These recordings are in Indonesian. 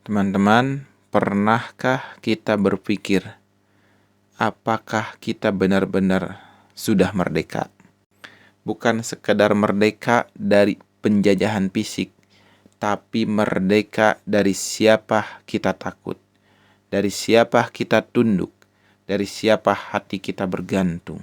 Teman-teman, pernahkah kita berpikir, apakah kita benar-benar sudah merdeka? Bukan sekedar merdeka dari penjajahan fisik, tapi merdeka dari siapa kita takut, dari siapa kita tunduk, dari siapa hati kita bergantung.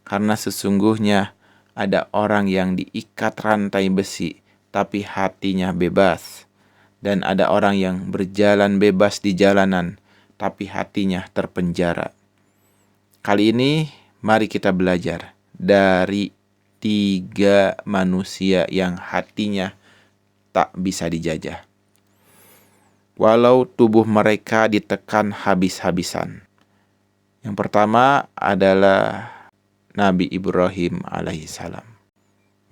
Karena sesungguhnya ada orang yang diikat rantai besi, tapi hatinya bebas. Dan ada orang yang berjalan bebas di jalanan, tapi hatinya terpenjara. Kali ini, mari kita belajar dari 3 manusia yang hatinya tak bisa dijajah. Walau tubuh mereka ditekan habis-habisan. Yang pertama adalah Nabi Ibrahim alaihissalam.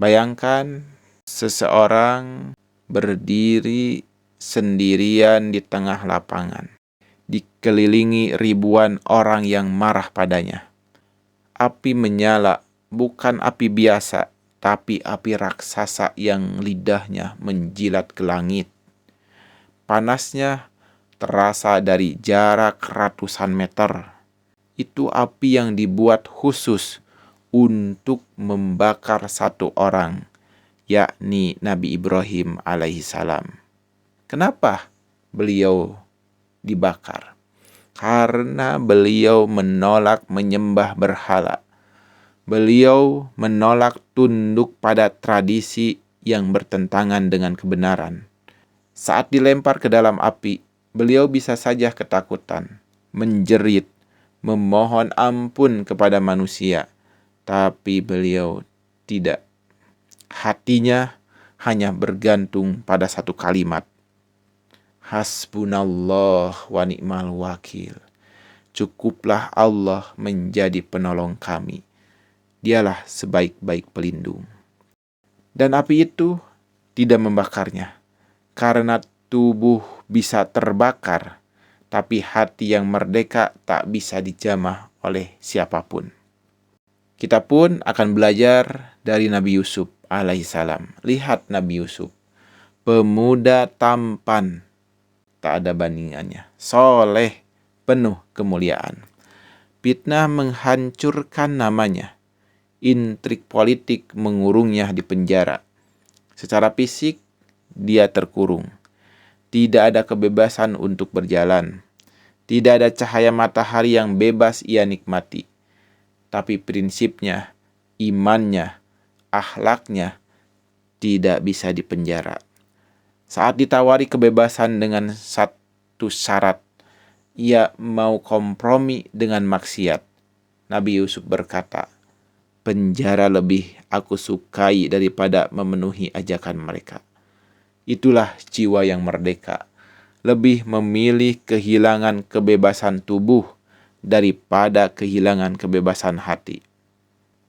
Bayangkan seseorang berdiri sendirian di tengah lapangan, dikelilingi ribuan orang yang marah padanya. Api menyala, bukan api biasa, tapi api raksasa yang lidahnya menjilat ke langit. Panasnya terasa dari jarak ratusan meter. Itu api yang dibuat khusus untuk membakar satu orang, yakni Nabi Ibrahim alaihissalam. Kenapa beliau dibakar? Karena beliau menolak menyembah berhala. Beliau menolak tunduk pada tradisi yang bertentangan dengan kebenaran. Saat dilempar ke dalam api, beliau bisa saja ketakutan, menjerit, memohon ampun kepada manusia. Tapi beliau tidak. Hatinya hanya bergantung pada satu kalimat. Hasbunallah wa ni'mal wakil. Cukuplah Allah menjadi penolong kami. Dialah sebaik-baik pelindung. Dan api itu tidak membakarnya. Karena tubuh bisa terbakar, tapi hati yang merdeka tak bisa dijamah oleh siapapun. Kita pun akan belajar dari Nabi Yusuf alaihissalam. Lihat Nabi Yusuf, pemuda tampan, tak ada bandingannya, soleh, penuh kemuliaan. Fitnah menghancurkan namanya, intrik politik mengurungnya di penjara. Secara fisik, dia terkurung. Tidak ada kebebasan untuk berjalan. Tidak ada cahaya matahari yang bebas ia nikmati. Tapi prinsipnya, imannya, akhlaknya tidak bisa dipenjara. Saat ditawari kebebasan dengan satu syarat, ia mau kompromi dengan maksiat. Nabi Yusuf berkata, penjara lebih aku sukai daripada memenuhi ajakan mereka. Itulah jiwa yang merdeka, lebih memilih kehilangan kebebasan tubuh daripada kehilangan kebebasan hati.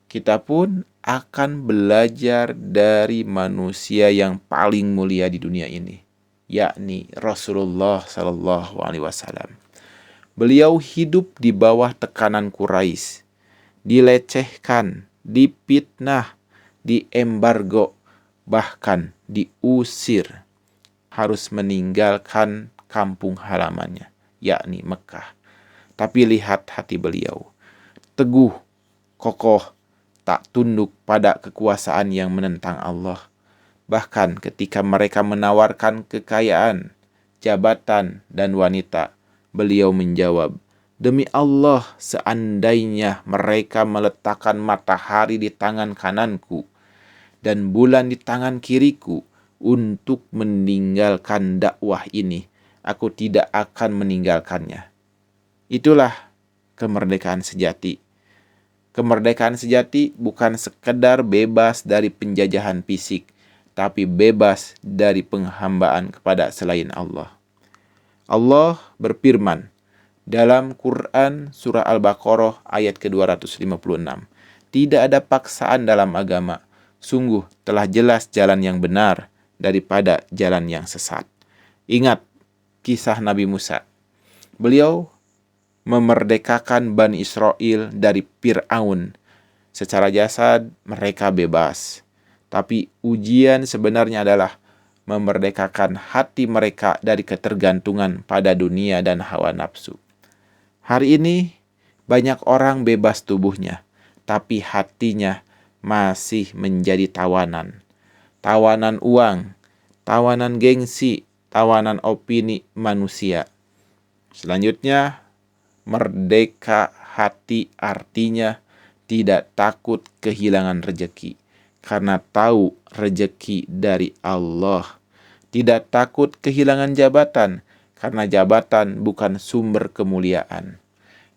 Kita pun akan belajar dari manusia yang paling mulia di dunia ini, yakni Rasulullah SAW. Beliau hidup di bawah tekanan Quraisy, dilecehkan, dipitnah, diembargo, bahkan diusir, harus meninggalkan kampung halamannya, yakni Mekah. Tapi lihat hati beliau, teguh, kokoh, tak tunduk pada kekuasaan yang menentang Allah. Bahkan ketika mereka menawarkan kekayaan, jabatan, dan wanita, beliau menjawab, demi Allah, seandainya mereka meletakkan matahari di tangan kananku dan bulan di tangan kiriku untuk meninggalkan dakwah ini, aku tidak akan meninggalkannya. Itulah kemerdekaan sejati. Kemerdekaan sejati bukan sekedar bebas dari penjajahan fisik, tapi bebas dari penghambaan kepada selain Allah. Allah berfirman dalam Quran surah Al-Baqarah ayat ke-256. Tidak ada paksaan dalam agama. Sungguh telah jelas jalan yang benar daripada jalan yang sesat. Ingat kisah Nabi Musa. Beliau memerdekakan Bani Israel dari Fir'aun. Secara jasad mereka bebas. Tapi ujian sebenarnya adalah memerdekakan hati mereka dari ketergantungan pada dunia dan hawa nafsu. Hari ini banyak orang bebas tubuhnya, tapi hatinya masih menjadi tawanan. Tawanan uang, tawanan gengsi, tawanan opini manusia. Selanjutnya, merdeka hati artinya tidak takut kehilangan rejeki, karena tahu rejeki dari Allah. Tidak takut kehilangan jabatan, karena jabatan bukan sumber kemuliaan.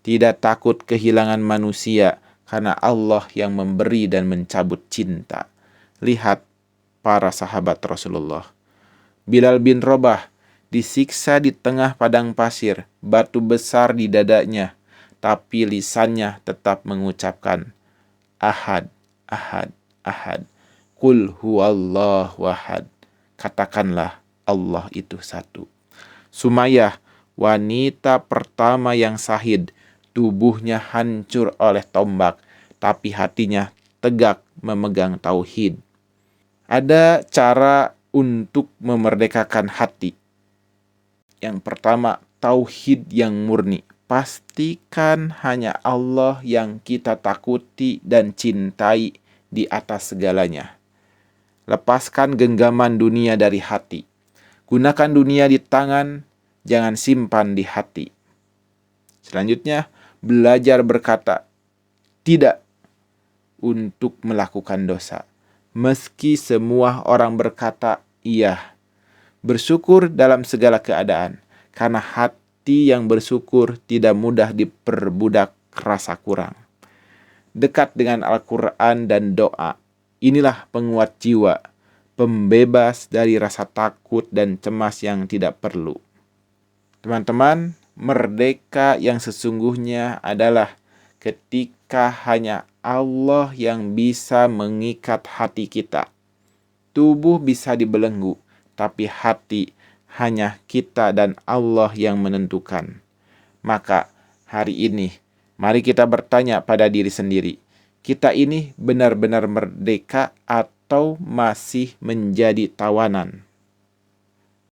Tidak takut kehilangan manusia, karena Allah yang memberi dan mencabut cinta. Lihat para sahabat Rasulullah. Bilal bin Rabah disiksa di tengah padang pasir, batu besar di dadanya, tapi lisannya tetap mengucapkan Ahad, Ahad, Ahad. Qul huwallahu ahad. Katakanlah Allah itu satu. Sumayyah, wanita pertama yang syahid, tubuhnya hancur oleh tombak, tapi hatinya tegak memegang tauhid. Ada cara untuk memerdekakan hati. Yang pertama, tauhid yang murni. Pastikan hanya Allah yang kita takuti dan cintai di atas segalanya. Lepaskan genggaman dunia dari hati. Gunakan dunia di tangan, jangan simpan di hati. Selanjutnya, belajar berkata tidak untuk melakukan dosa. Meski semua orang berkata iya. Bersyukur dalam segala keadaan, karena hati yang bersyukur tidak mudah diperbudak rasa kurang. Dekat dengan Al-Quran dan doa. Inilah penguat jiwa, pembebas dari rasa takut dan cemas yang tidak perlu. Teman-teman, merdeka yang sesungguhnya adalah ketika hanya Allah yang bisa mengikat hati kita. Tubuh bisa dibelenggu, tapi hati hanya kita dan Allah yang menentukan. Maka hari ini, mari kita bertanya pada diri sendiri. Kita ini benar-benar merdeka atau masih menjadi tawanan?